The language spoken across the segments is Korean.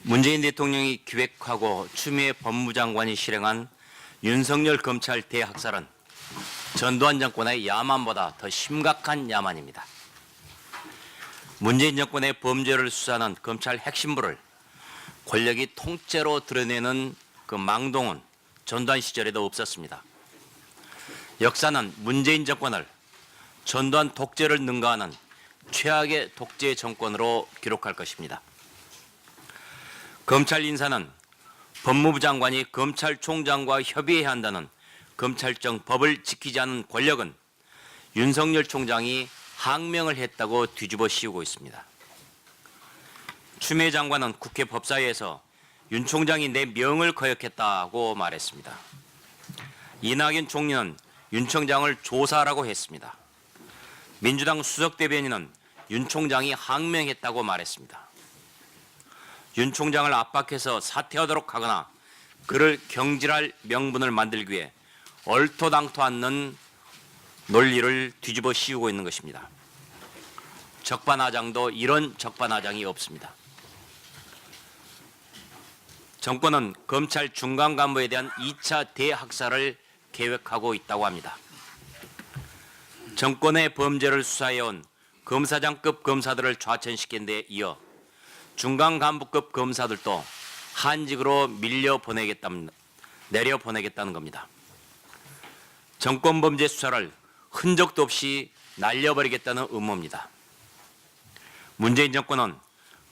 문재인 대통령이 기획하고 추미애 법무장관이 실행한 윤석열 검찰 대학살은 전두환 정권의 야만보다 더 심각한 야만입니다. 문재인 정권의 범죄를 수사하는 검찰 핵심부를 권력이 통째로 드러내는 그 망동은 전두환 시절에도 없었습니다. 역사는 문재인 정권을 전두환 독재를 능가하는 최악의 독재 정권으로 기록할 것입니다. 검찰 인사는 법무부 장관이 검찰총장과 협의해야 한다는 검찰청 법을 지키지 않은 권력은 윤석열 총장이 항명을 했다고 뒤집어 씌우고 있습니다. 추미애 장관은 국회 법사위에서 윤 총장이 내 명을 거역했다고 말했습니다. 이낙연 총리는 윤 총장을 조사하라고 했습니다. 민주당 수석 대변인은 윤 총장이 항명했다고 말했습니다. 윤 총장을 압박해서 사퇴하도록 하거나 그를 경질할 명분을 만들기 위해 얼토당토 않는 논리를 뒤집어 씌우고 있는 것입니다. 적반하장도 이런 적반하장이 없습니다. 정권은 검찰 중간 간부에 대한 2차 대학살을 계획하고 있다고 합니다. 정권의 범죄를 수사해온 검사장급 검사들을 좌천시킨 데 이어 중간 간부급 검사들도 한직으로 내려보내겠다는 겁니다. 정권 범죄 수사를 흔적도 없이 날려버리겠다는 음모입니다. 문재인 정권은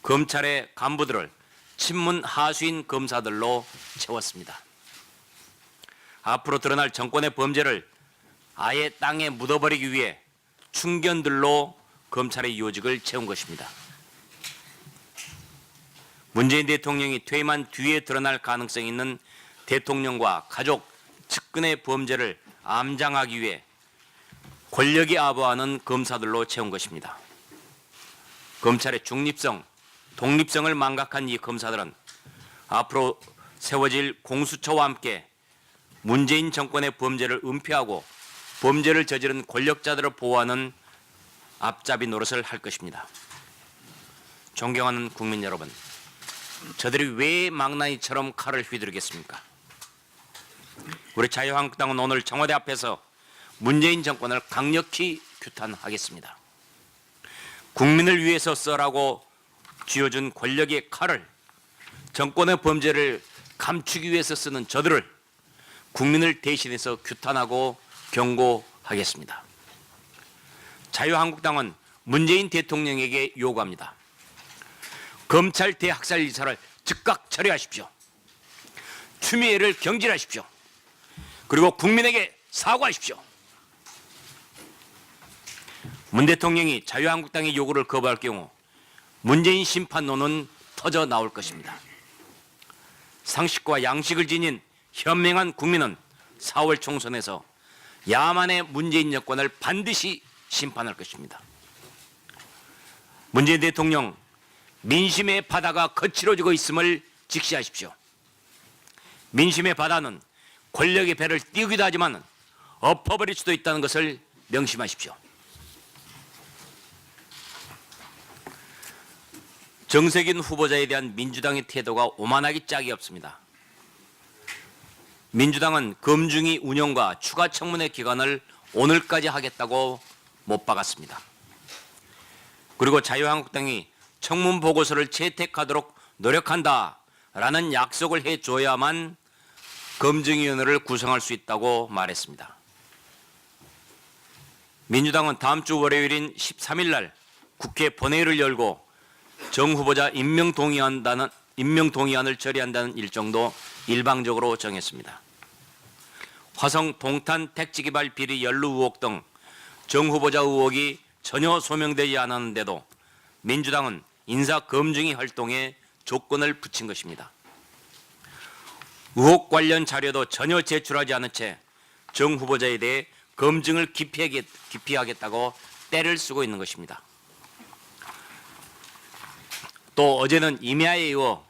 검찰의 간부들을 친문 하수인 검사들로 채웠습니다. 앞으로 드러날 정권의 범죄를 아예 땅에 묻어버리기 위해 충견들로 검찰의 요직을 채운 것입니다. 문재인 대통령이 퇴임한 뒤에 드러날 가능성이 있는 대통령과 가족, 측근의 범죄를 암장하기 위해 권력이 아부하는 검사들로 채운 것입니다. 검찰의 중립성, 독립성을 망각한 이 검사들은 앞으로 세워질 공수처와 함께 문재인 정권의 범죄를 은폐하고 범죄를 저지른 권력자들을 보호하는 앞잡이 노릇을 할 것입니다. 존경하는 국민 여러분, 저들이 왜 망나니처럼 칼을 휘두르겠습니까? 우리 자유한국당은 오늘 청와대 앞에서 문재인 정권을 강력히 규탄하겠습니다. 국민을 위해서 써라고 쥐어준 권력의 칼을 정권의 범죄를 감추기 위해서 쓰는 저들을 국민을 대신해서 규탄하고 경고하겠습니다. 자유한국당은 문재인 대통령에게 요구합니다. 검찰 대학살 이사를 즉각 처리하십시오. 추미애를 경질하십시오. 그리고 국민에게 사과하십시오. 문 대통령이 자유한국당의 요구를 거부할 경우 문재인 심판론은 터져 나올 것입니다. 상식과 양식을 지닌 현명한 국민은 4월 총선에서 야만의 문재인 정권을 반드시 심판할 것입니다. 문재인 대통령, 민심의 바다가 거칠어지고 있음을 직시하십시오. 민심의 바다는 권력의 배를 띄우기도 하지만 엎어버릴 수도 있다는 것을 명심하십시오. 정세균 후보자에 대한 민주당의 태도가 오만하기 짝이 없습니다. 민주당은 검증위 운영과 추가 청문회 기간을 오늘까지 하겠다고 못 박았습니다. 그리고 자유한국당이 청문 보고서를 채택하도록 노력한다라는 약속을 해줘야만 검증위원회를 구성할 수 있다고 말했습니다. 민주당은 다음 주 월요일인 13일 날 국회 본회의를 열고 정 후보자 임명동의안을 처리한다는 일정도 일방적으로 정했습니다. 화성 동탄 택지 개발 비리 연루 의혹 등 정 후보자 의혹이 전혀 소명되지 않았는데도 민주당은 인사검증위 활동에 조건을 붙인 것입니다. 의혹 관련 자료도 전혀 제출하지 않은 채 정 후보자에 대해 검증을 기피하겠다고 떼를 쓰고 있는 것입니다. 또 어제는 임야에 이어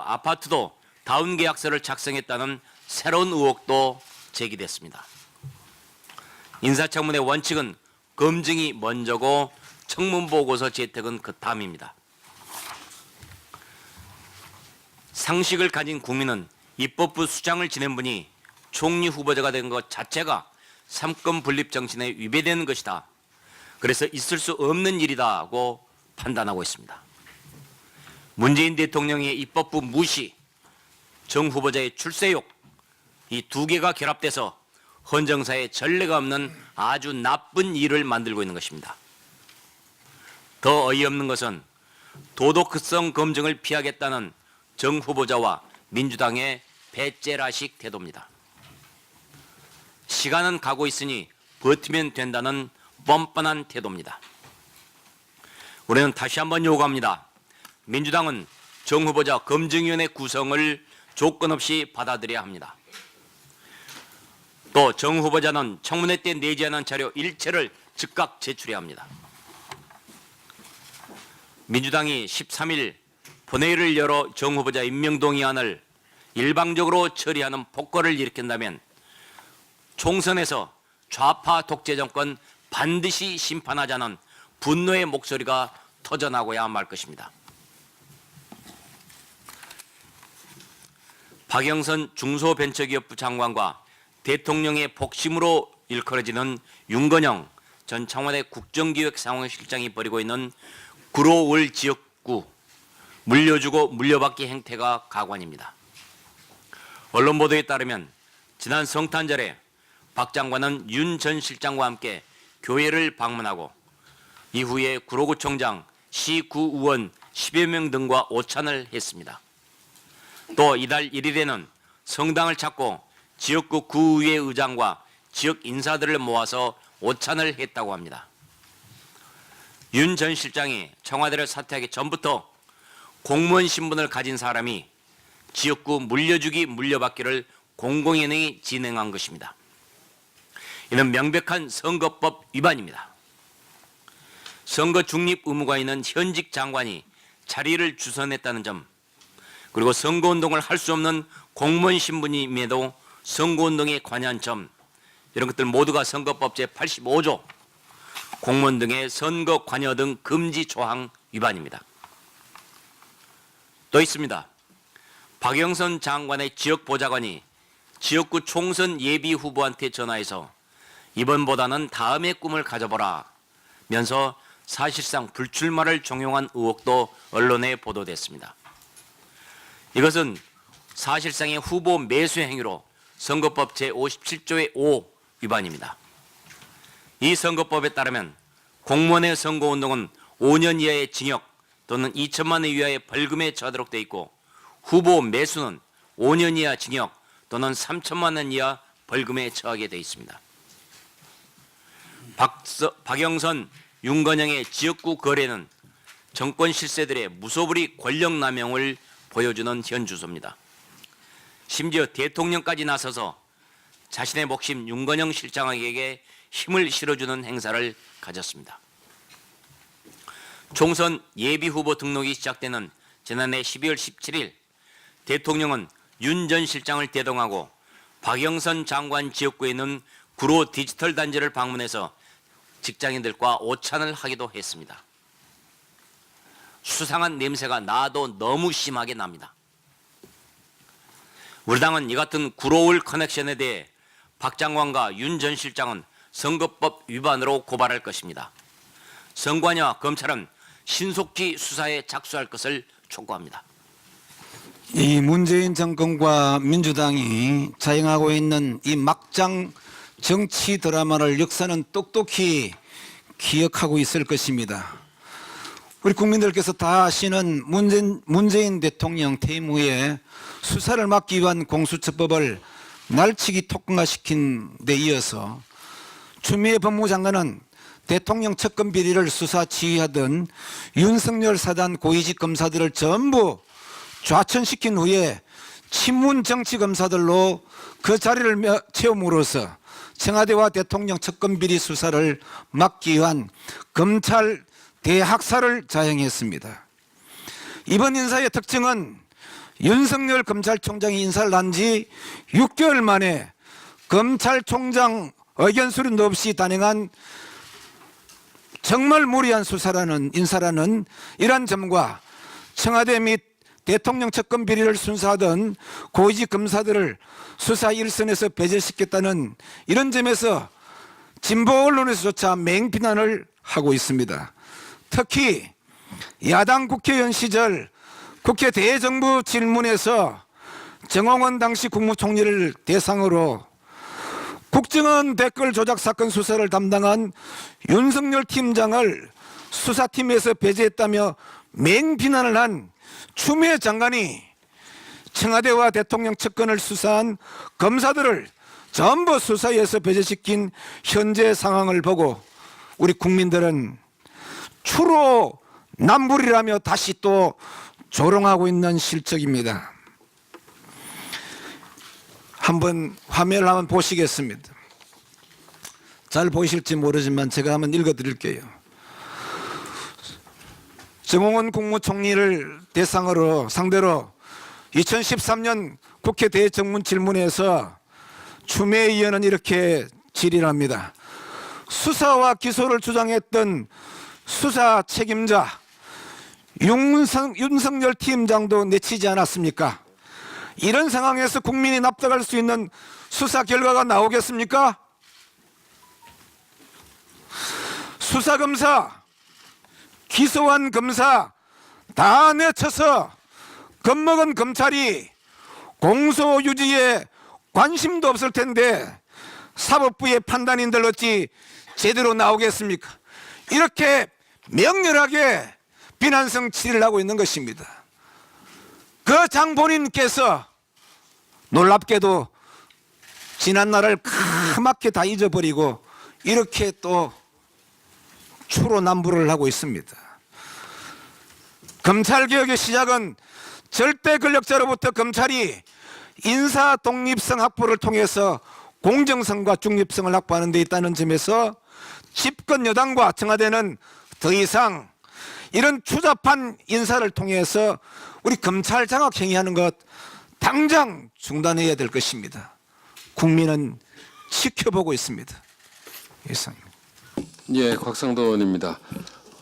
아파트도 다운 계약서를 작성했다는 새로운 의혹도 제기됐습니다. 인사청문회 원칙은 검증이 먼저고 청문보고서 채택은 그 다음입니다. 상식을 가진 국민은 입법부 수장을 지낸 분이 총리 후보자가 된 것 자체가 삼권 분립 정신에 위배되는 것이다. 그래서 있을 수 없는 일이다고 판단하고 있습니다. 문재인 대통령의 입법부 무시, 정 후보자의 출세욕, 이 두 개가 결합돼서 헌정사에 전례가 없는 아주 나쁜 일을 만들고 있는 것입니다. 더 어이없는 것은 도덕성 검증을 피하겠다는 정 후보자와 민주당의 배째라식 태도입니다. 시간은 가고 있으니 버티면 된다는 뻔뻔한 태도입니다. 우리는 다시 한번 요구합니다. 민주당은 정 후보자 검증위원회 구성을 조건 없이 받아들여야 합니다. 또 정 후보자는 청문회 때 내지 않은 자료 일체를 즉각 제출해야 합니다. 민주당이 13일 본회의를 열어 정 후보자 임명동의안을 일방적으로 처리하는 폭거를 일으킨다면 총선에서 좌파 독재 정권 반드시 심판하자는 분노의 목소리가 터져나고야 말 것입니다. 박영선 중소벤처기업부 장관과 대통령의 복심으로 일컬어지는 윤건영 전 청와대 국정기획상황실장이 벌이고 있는 구로을 지역구 물려주고 물려받기 행태가 가관입니다. 언론 보도에 따르면 지난 성탄절에 박 장관은 윤 전 실장과 함께 교회를 방문하고 이후에 구로구청장, 시구의원 10여 명 등과 오찬을 했습니다. 또 이달 1일에는 성당을 찾고 지역구 구의회 의장과 지역 인사들을 모아서 오찬을 했다고 합니다. 윤 전 실장이 청와대를 사퇴하기 전부터 공무원 신분을 가진 사람이 지역구 물려주기 물려받기를 공공연히 진행한 것입니다. 이는 명백한 선거법 위반입니다. 선거 중립 의무가 있는 현직 장관이 자리를 주선했다는 점, 그리고 선거운동을 할 수 없는 공무원 신분임에도 선거운동에 관여한 점, 이런 것들 모두가 선거법 제85조 공무원 등의 선거 관여 등 금지 조항 위반입니다. 또 있습니다. 박영선 장관의 지역보좌관이 지역구 총선 예비 후보한테 전화해서 이번보다는 다음의 꿈을 가져보라 면서 사실상 불출마를 종용한 의혹도 언론에 보도됐습니다. 이것은 사실상의 후보 매수 행위로 선거법 제57조의 5 위반입니다. 이 선거법에 따르면 공무원의 선거운동은 5년 이하의 징역 또는 2천만 원 이하의 벌금에 처하도록 되어 있고, 후보 매수는 5년 이하 징역 또는 3천만 원 이하 벌금에 처하게 되어 있습니다. 박영선, 윤건영의 지역구 거래는 정권 실세들의 무소불위 권력 남용을 보여주는 현주소입니다. 심지어 대통령까지 나서서 자신의 목심 윤건영 실장에게 힘을 실어주는 행사를 가졌습니다. 총선 예비후보 등록이 시작되는 지난해 12월 17일 대통령은 윤 전 실장을 대동하고 박영선 장관 지역구에 있는 구로 디지털 단지를 방문해서 직장인들과 오찬을 하기도 했습니다. 수상한 냄새가 나도 너무 심하게 납니다. 우리 당은 이 같은 구로울 커넥션에 대해 박 장관과 윤 전 실장은 선거법 위반으로 고발할 것입니다. 선관위와 검찰은 신속히 수사에 착수할 것을 촉구합니다. 이 문재인 정권과 민주당이 자행하고 있는 이 막장 정치 드라마를 역사는 똑똑히 기억하고 있을 것입니다. 우리 국민들께서 다 아시는 문재인 대통령 퇴임 후에 수사를 막기 위한 공수처법을 날치기 특권화시킨 데 이어서 추미애 법무장관은 대통령 측근 비리를 수사 지휘하던 윤석열 사단 고위직 검사들을 전부 좌천시킨 후에 친문 정치 검사들로 그 자리를 채움으로써 청와대와 대통령 측근 비리 수사를 막기 위한 검찰 대학살을 자행했습니다. 이번 인사의 특징은 윤석열 검찰총장이 인사를 한 지 6개월 만에 검찰총장 의견 수렴도 없이 단행한 정말 무리한 수사라는 인사라는 이러한 점과 청와대 및 대통령 측근 비리를 순사하던 고위직 검사들을 수사 일선에서 배제시켰다는 이런 점에서 진보 언론에서조차 맹비난을 하고 있습니다. 특히 야당 국회의원 시절 국회 대정부 질문에서 정홍원 당시 국무총리를 대상으로 국정원 댓글 조작 사건 수사를 담당한 윤석열 팀장을 수사팀에서 배제했다며 맹비난을 한 추미애 장관이 청와대와 대통령 측근을 수사한 검사들을 전부 수사에서 배제시킨 현재 상황을 보고 우리 국민들은 추로 남불이라며 다시 또 조롱하고 있는 실정입니다. 한번 화면을 한번 보시겠습니다. 잘 보이실지 모르지만 제가 한번 읽어드릴게요. 정홍원 국무총리를 상대로 2013년 국회 대정문 질문에서 추미애 의원은 이렇게 질의를 합니다. 수사와 기소를 주장했던 수사 책임자 윤석열 팀장도 내치지 않았습니까? 이런 상황에서 국민이 납득할 수 있는 수사 결과가 나오겠습니까? 수사검사, 기소한 검사 다 내쳐서 겁먹은 검찰이 공소유지에 관심도 없을 텐데 사법부의 판단인들 어찌 제대로 나오겠습니까? 이렇게 명렬하게 비난성 질의를 하고 있는 것입니다. 그 장본인께서 놀랍게도 지난날을 까맣게 다 잊어버리고 이렇게 또 추로남불을 하고 있습니다. 검찰개혁의 시작은 절대 권력자로부터 검찰이 인사 독립성 확보를 통해서 공정성과 중립성을 확보하는 데 있다는 점에서 집권 여당과 청와대는 더 이상 이런 추잡한 인사를 통해서 우리 검찰 장악 행위하는 것 당장 중단해야 될 것입니다. 국민은 지켜보고 있습니다. 이상입니다. 예, 곽상도 의원입니다.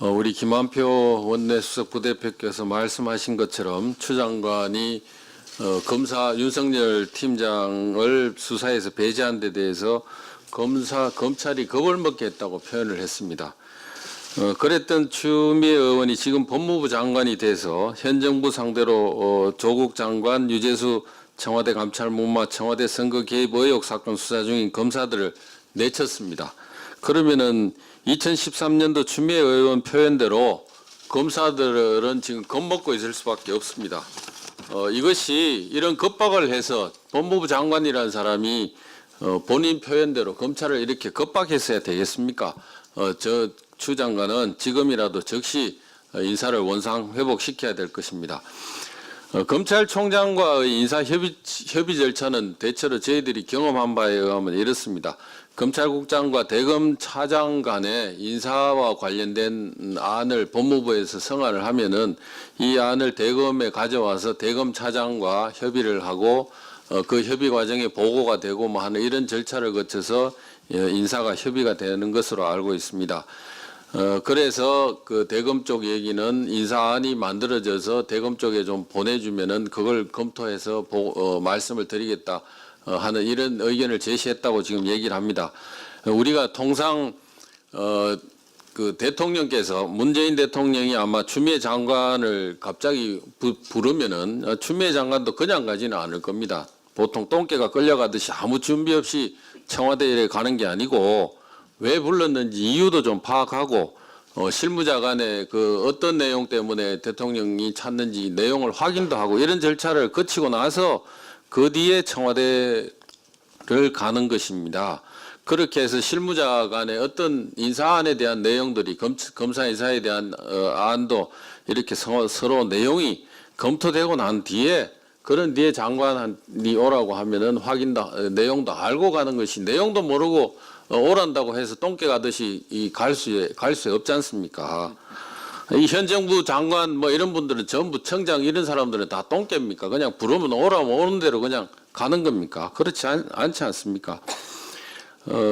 우리 김한표 원내수석 부대표께서 말씀하신 것처럼 추 장관이 검사 윤석열 팀장을 수사에서 배제한 데 대해서 검찰이 겁을 먹게 했다고 표현을 했습니다. 그랬던 추미애 의원이 지금 법무부 장관이 돼서 현 정부 상대로 조국 장관, 유재수 청와대 감찰무마, 청와대 선거 개입 의혹 사건 수사 중인 검사들을 내쳤습니다. 그러면은 2013년도 추미애 의원 표현대로 검사들은 지금 겁먹고 있을 수밖에 없습니다. 이것이 이런 겁박을 해서 법무부 장관이라는 사람이 본인 표현대로 검찰을 이렇게 겁박했어야 되겠습니까? 추 장관은 지금이라도 즉시 인사를 원상 회복시켜야 될 것입니다. 검찰총장과의 인사 협의 절차는 대체로 저희들이 경험한 바에 의하면 이렇습니다. 검찰국장과 대검 차장 간의 인사와 관련된 안을 법무부에서 성안을 하면은 이 안을 대검에 가져와서 대검 차장과 협의를 하고 그 협의 과정에 보고가 되고 뭐 하는 이런 절차를 거쳐서 인사가 협의가 되는 것으로 알고 있습니다. 그래서 그 대검 쪽 얘기는 인사안이 만들어져서 대검 쪽에 좀 보내주면은 그걸 검토해서 말씀을 드리겠다 하는 이런 의견을 제시했다고 지금 얘기를 합니다. 우리가 통상 그 대통령께서 문재인 대통령이 아마 추미애 장관을 갑자기 부르면은 추미애 장관도 그냥 가지는 않을 겁니다. 보통 똥개가 끌려가듯이 아무 준비 없이 청와대에 가는 게 아니고 왜 불렀는지 이유도 좀 파악하고 실무자 간에 그 어떤 내용 때문에 대통령이 찾는지 내용을 확인도 하고 이런 절차를 거치고 나서 그 뒤에 청와대를 가는 것입니다. 그렇게 해서 실무자 간에 어떤 인사안에 대한 내용들이 검사 인사에 대한 안도 이렇게 서로 내용이 검토되고 난 뒤에 그런 뒤에 장관이 오라고 하면은 내용도 알고 가는 것이 내용도 모르고 오란다고 해서 똥개 가듯이 갈 수 없지 않습니까? 이 현 정부 장관 뭐 이런 분들은 전부 청장 이런 사람들은 다 똥개입니까? 그냥 부르면 오라면 오는 대로 그냥 가는 겁니까? 그렇지 않지 않습니까?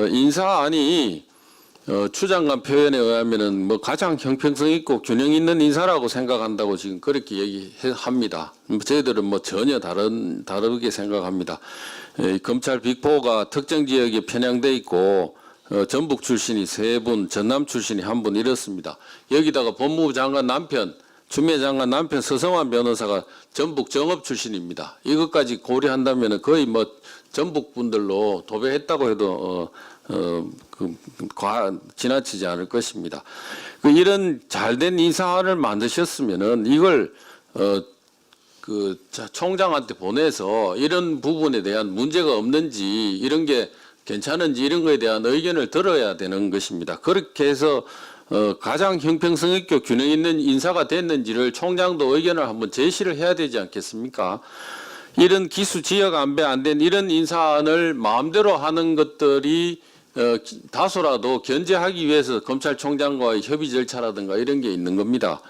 인사안이 추 장관 표현에 의하면은 뭐 가장 형평성 있고 균형 있는 인사라고 생각한다고 지금 그렇게 얘기합니다. 저희들은 뭐 전혀 다르게 생각합니다. 검찰 빅4가 특정 지역에 편향돼 있고 전북 출신이 3분, 전남 출신이 1분 이렇습니다. 여기다가 법무부 장관 남편, 추미애 장관 남편 서성환 변호사가 전북 정읍 출신입니다. 이것까지 고려한다면 거의 뭐 전북 분들로 도배했다고 해도 지나치지 않을 것입니다. 이런 잘된 인사안을 만드셨으면은 이걸 총장한테 보내서 이런 부분에 대한 문제가 없는지 이런 게 괜찮은지 이런 거에 대한 의견을 들어야 되는 것입니다. 그렇게 해서 가장 형평성 있고 균형 있는 인사가 됐는지를 총장도 의견을 한번 제시를 해야 되지 않겠습니까? 이런 기수 지역 안배 안 된 이런 인사안을 마음대로 하는 것들이 다소라도 견제하기 위해서 검찰총장과의 협의 절차라든가 이런 게 있는 겁니다.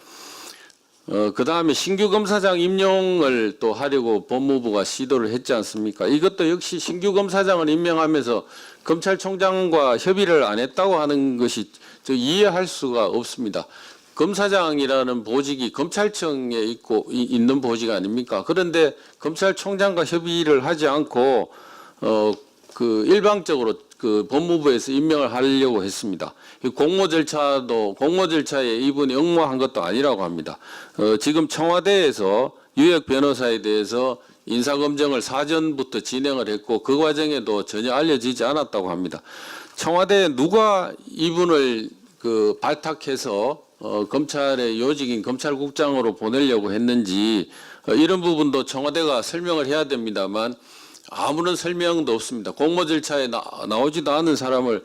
그 다음에 신규 검사장 임용을 또 하려고 법무부가 시도를 했지 않습니까? 이것도 역시 신규 검사장을 임명하면서 검찰총장과 협의를 안 했다고 하는 것이 이해할 수가 없습니다. 검사장이라는 보직이 검찰청에 있는 보직 아닙니까? 그런데 검찰총장과 협의를 하지 않고 일방적으로 법무부에서 임명을 하려고 했습니다. 공모 절차에 이분이 응모한 것도 아니라고 합니다. 지금 청와대에서 유혁 변호사에 대해서 인사검증을 사전부터 진행을 했고 그 과정에도 전혀 알려지지 않았다고 합니다. 청와대에 누가 이분을 발탁해서 검찰의 요직인 검찰국장으로 보내려고 했는지 이런 부분도 청와대가 설명을 해야 됩니다만 아무런 설명도 없습니다. 공모 절차에 나오지도 않은 사람을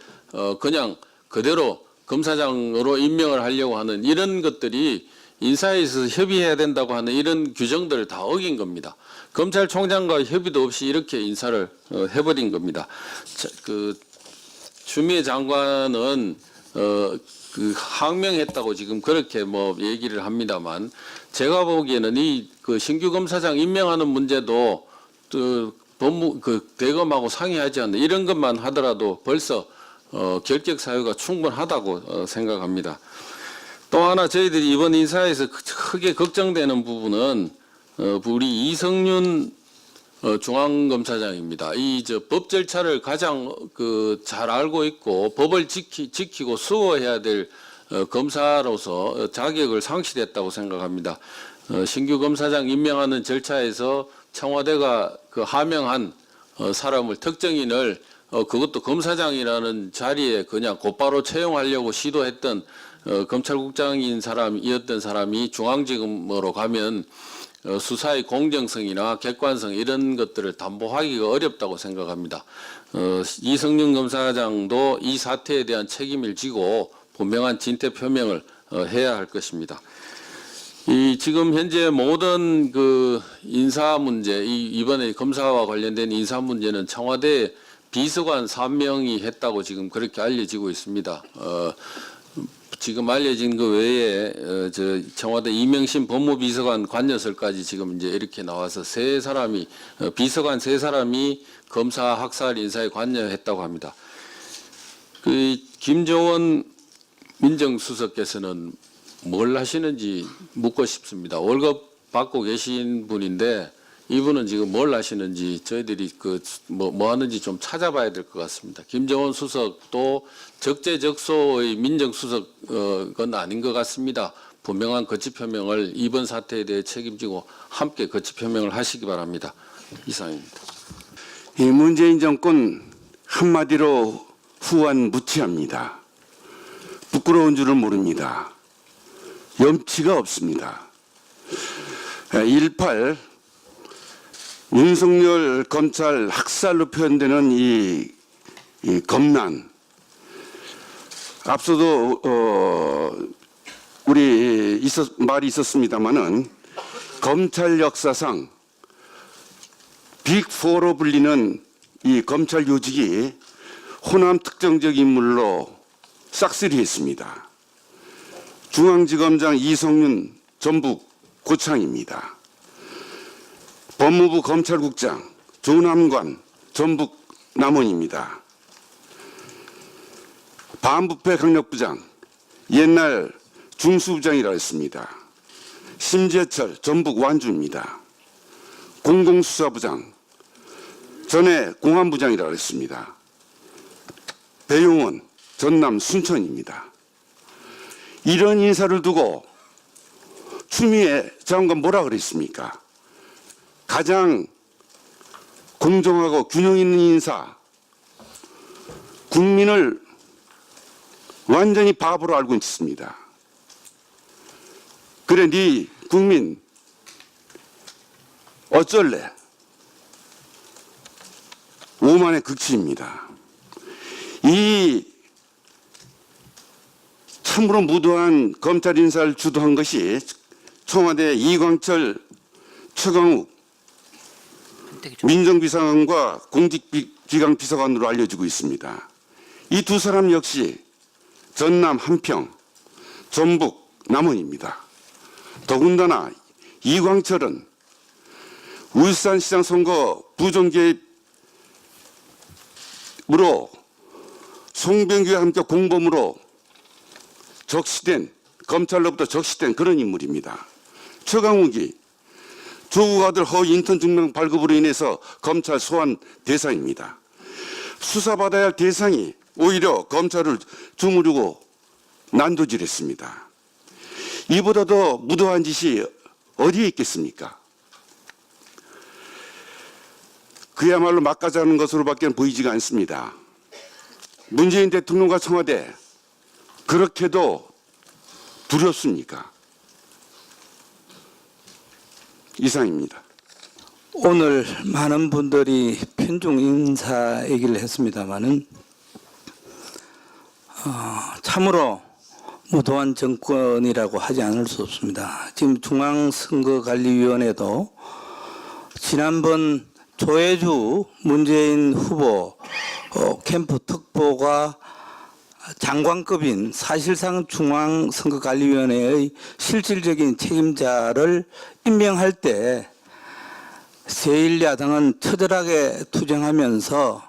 그냥 그대로 검사장으로 임명을 하려고 하는 이런 것들이 인사에 있어서 협의해야 된다고 하는 이런 규정들을 다 어긴 겁니다. 검찰총장과 협의도 없이 이렇게 인사를 해버린 겁니다. 추미애 장관은 항명했다고 지금 그렇게 뭐 얘기를 합니다만 제가 보기에는 이 신규 검사장 임명하는 문제도 대검하고 상의하지 않는 이런 것만 하더라도 벌써 결격 사유가 충분하다고 생각합니다. 또 하나 저희들이 이번 인사에서 크게 걱정되는 부분은 우리 이성윤 중앙검사장입니다. 이 법 절차를 가장 잘 알고 있고 법을 지키고 수호해야 될 검사로서 자격을 상실했다고 생각합니다. 신규 검사장 임명하는 절차에서 청와대가 하명한 사람을 특정인을 그것도 검사장이라는 자리에 그냥 곧바로 채용하려고 시도했던 검찰국장이었던 사람이 중앙지검으로 가면 수사의 공정성이나 객관성 이런 것들을 담보하기가 어렵다고 생각합니다. 이성윤 검사장도 이 사태에 대한 책임을 지고 분명한 진퇴 표명을 해야 할 것입니다. 지금 현재 모든 인사 문제, 이번에 검사와 관련된 인사 문제는 청와대 비서관 3명이 했다고 지금 그렇게 알려지고 있습니다. 지금 알려진 그 외에 청와대 이명신 법무비서관 관여설까지 지금 이제 이렇게 나와서 비서관 3사람이 검사 학살 인사에 관여했다고 합니다. 김정원 민정수석께서는 뭘 하시는지 묻고 싶습니다. 월급 받고 계신 분인데 이분은 지금 뭘 하시는지 저희들이 뭐 하는지 좀 찾아봐야 될 것 같습니다. 김정원 수석도 적재적소의 민정수석은 아닌 것 같습니다. 분명한 거취 표명을 이번 사태에 대해 책임지고 함께 거취 표명을 하시기 바랍니다. 이상입니다. 이 문재인 정권 한마디로 후한무치합니다. 부끄러운 줄을 모릅니다. 염치가 없습니다. 1.8 윤석열 검찰 학살로 표현되는 이 검난, 앞서도 말이 있었습니다마는 검찰 역사상 빅4로 불리는 이 검찰 요직이 호남 특정적 인물로 싹쓸이했습니다. 중앙지검장 이성윤 전북 고창입니다. 법무부 검찰국장 조남관 전북 남원입니다. 반부패 강력부장, 옛날 중수부장이라 했습니다. 심재철 전북 완주입니다. 공공수사부장, 전에 공안부장이라 했습니다. 배용원 전남 순천입니다. 이런 인사를 두고 추미애 장관 뭐라 그랬습니까? 가장 공정하고 균형 있는 인사, 국민을 완전히 바보로 알고 있습니다. 그래, 네 국민 어쩔래? 오만의 극치입니다. 이 참으로 무도한 검찰 인사를 주도한 것이 청와대 이광철, 최강욱 민정비서관과 공직기강 비서관으로 알려지고 있습니다. 이 두 사람 역시 전남 한평, 전북 남원입니다. 더군다나 이광철은 울산시장 선거 부정 개입으로 송병규와 함께 공범으로 적시된, 검찰로부터 적시된 그런 인물입니다. 최강욱이 조국 아들 허위 인턴 증명 발급으로 인해서 검찰 소환 대상입니다. 수사받아야 할 대상이 오히려 검찰을 주무르고 난도질했습니다. 이보다 더 무도한 짓이 어디에 있겠습니까? 그야말로 막가자는 것으로밖에 보이지가 않습니다. 문재인 대통령과 청와대 그렇게도 두렵습니까? 이상입니다. 오늘 많은 분들이 편중 인사 얘기를 했습니다마는 참으로 무도한 정권이라고 하지 않을 수 없습니다. 지금 중앙선거관리위원회도 지난번 조혜주 문재인 후보 캠프 특보가 장관급인 사실상 중앙선거관리위원회의 실질적인 책임자를 임명할 때 제1야당은 처절하게 투쟁하면서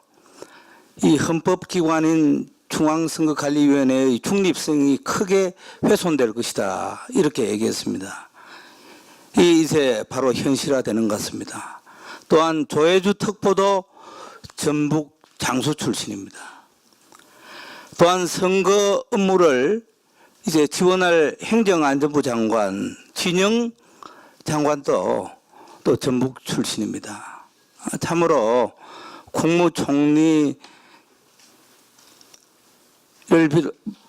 이 헌법기관인 중앙선거관리위원회의 중립성이 크게 훼손될 것이다, 이렇게 얘기했습니다. 이제 바로 현실화되는 것 같습니다. 또한 조혜주 특보도 전북 장수 출신입니다. 또한 선거 업무를 이제 지원할 행정안전부 장관 진영 장관도 또 전북 출신입니다. 참으로 국무총리를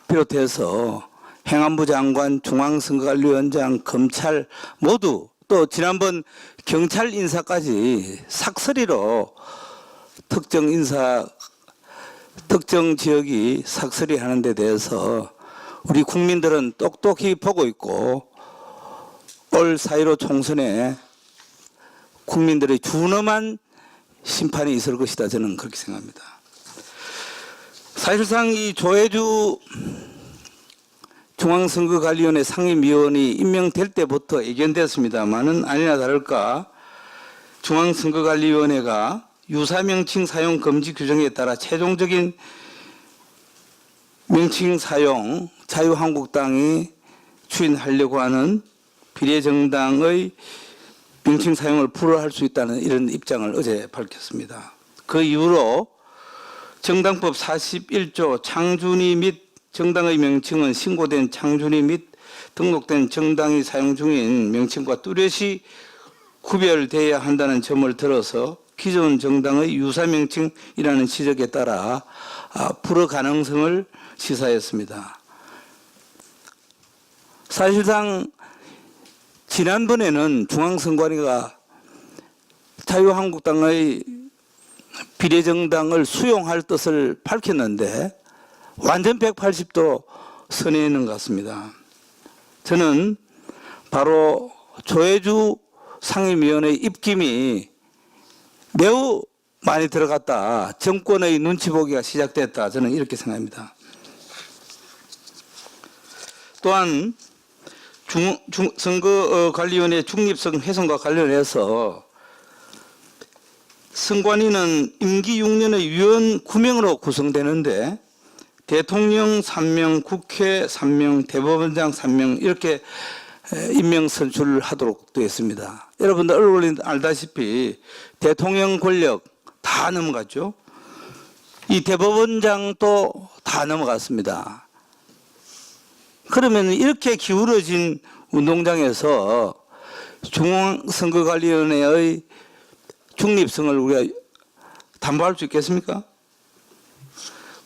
비롯해서 행안부 장관, 중앙선거관리위원장, 검찰 모두, 또 지난번 경찰 인사까지 삭서리로 특정 인사, 특정 지역이 삭서리 하는 데 대해서 우리 국민들은 똑똑히 보고 있고 올 4.15 총선에 국민들의 준엄한 심판이 있을 것이다, 저는 그렇게 생각합니다. 사실상 이 조혜주 중앙선거관리위원회 상임위원이 임명될 때부터 예견됐습니다만은 아니나 다를까 중앙선거관리위원회가 유사 명칭 사용 금지 규정에 따라 최종적인 명칭 사용 자유한국당이 추진하려고 하는 비례정당의 명칭 사용을 불허할 수 있다는 이런 입장을 어제 밝혔습니다. 그 이후로 정당법 41조 창준이 및 정당의 명칭은 신고된 창준이 및 등록된 정당이 사용 중인 명칭과 뚜렷이 구별돼야 한다는 점을 들어서 기존 정당의 유사 명칭이라는 지적에 따라 불허 가능성을 시사했습니다. 사실상 지난번에는 중앙선관위가 자유한국당의 비례정당을 수용할 뜻을 밝혔는데 완전 180도 선회하는 것 같습니다. 저는 바로 조혜주 상임위원회 입김이 매우 많이 들어갔다, 정권의 눈치 보기가 시작됐다, 저는 이렇게 생각합니다. 또한 선거관리위원회 중립성 훼손과 관련해서 선관위는 임기 6년의 위원 9명으로 구성되는데 대통령 3명, 국회 3명, 대법원장 3명 이렇게 임명 선출을 하도록 되어 있습니다. 여러분들 얼굴이 알다시피 대통령 권력 다 넘어갔죠. 이 대법원장도 다 넘어갔습니다. 그러면 이렇게 기울어진 운동장에서 중앙선거관리위원회의 중립성을 우리가 담보할 수 있겠습니까?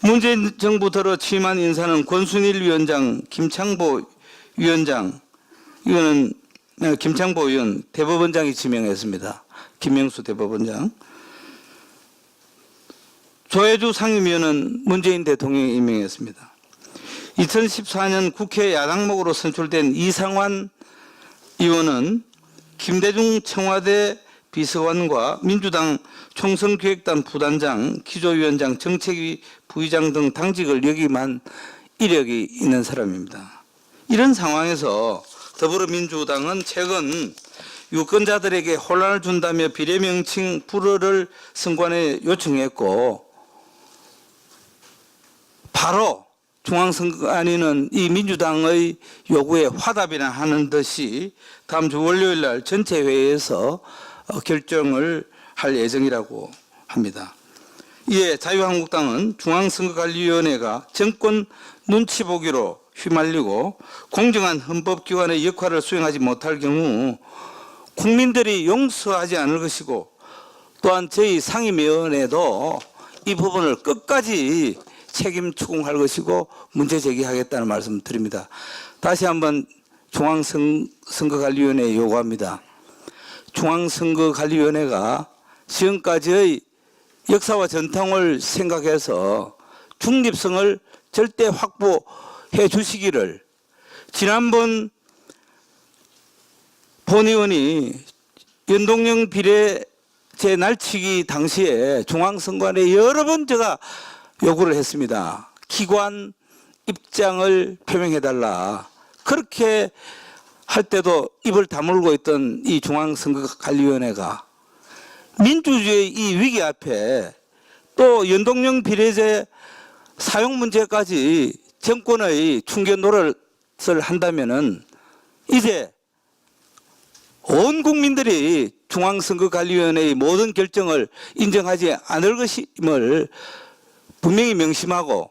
문재인 정부 들어 취임한 인사는 권순일 위원장, 김창보 위원장, 이거는 김창보 의원 대법원장이 지명했습니다. 김명수 대법원장. 조혜주 상임위원은 문재인 대통령이 임명했습니다. 2014년 국회 야당목으로 선출된 이상환 의원은 김대중 청와대 비서관과 민주당 총선기획단 부단장, 기조위원장, 정책위 부의장 등 당직을 역임한 이력이 있는 사람입니다. 이런 상황에서 더불어민주당은 최근 유권자들에게 혼란을 준다며 비례명칭 불허를 선관위에 요청했고 바로 중앙선관위는 이 민주당의 요구에 화답이나 하는 듯이 다음 주 월요일 날 전체 회의에서 결정을 할 예정이라고 합니다. 이에 자유한국당은 중앙선거관리위원회가 정권 눈치 보기로 휘말리고 공정한 헌법기관의 역할을 수행하지 못할 경우 국민들이 용서하지 않을 것이고 또한 저희 상임위원회도 이 부분을 끝까지 책임 추궁할 것이고 문제 제기하겠다는 말씀 드립니다. 다시 한번 중앙선거관리위원회에 요구합니다. 중앙선거관리위원회가 지금까지의 역사와 전통을 생각해서 중립성을 절대 확보해 주시기를 지난번 본의원이 연동형 비례제 날치기 당시에 중앙선관위에 여러 번 제가 요구를 했습니다. 기관 입장을 표명해달라. 그렇게 할 때도 입을 다물고 있던 이 중앙선거관리위원회가 민주주의 이 위기 앞에 또 연동형 비례제 사용 문제까지 정권의 충견 노릇을 한다면은 이제 온 국민들이 중앙선거관리위원회의 모든 결정을 인정하지 않을 것임을 분명히 명심하고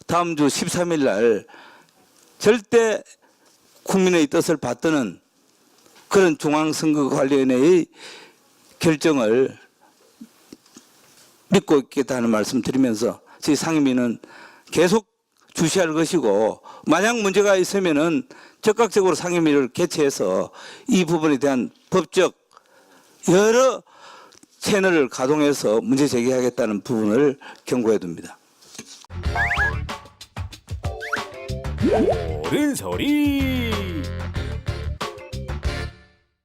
다음 주 13일 날 절대 국민의 뜻을 받드는 그런 중앙선거관리위원회의 결정을 믿고 있겠다는 말씀 드리면서 저희 상임위는 계속 주시할 것이고 만약 문제가 있으면은 적극적으로 상임위를 개최해서 이 부분에 대한 법적 여러 채널을 가동해서 문제 제기하겠다는 부분을 경고해 둡니다. 옳은 소리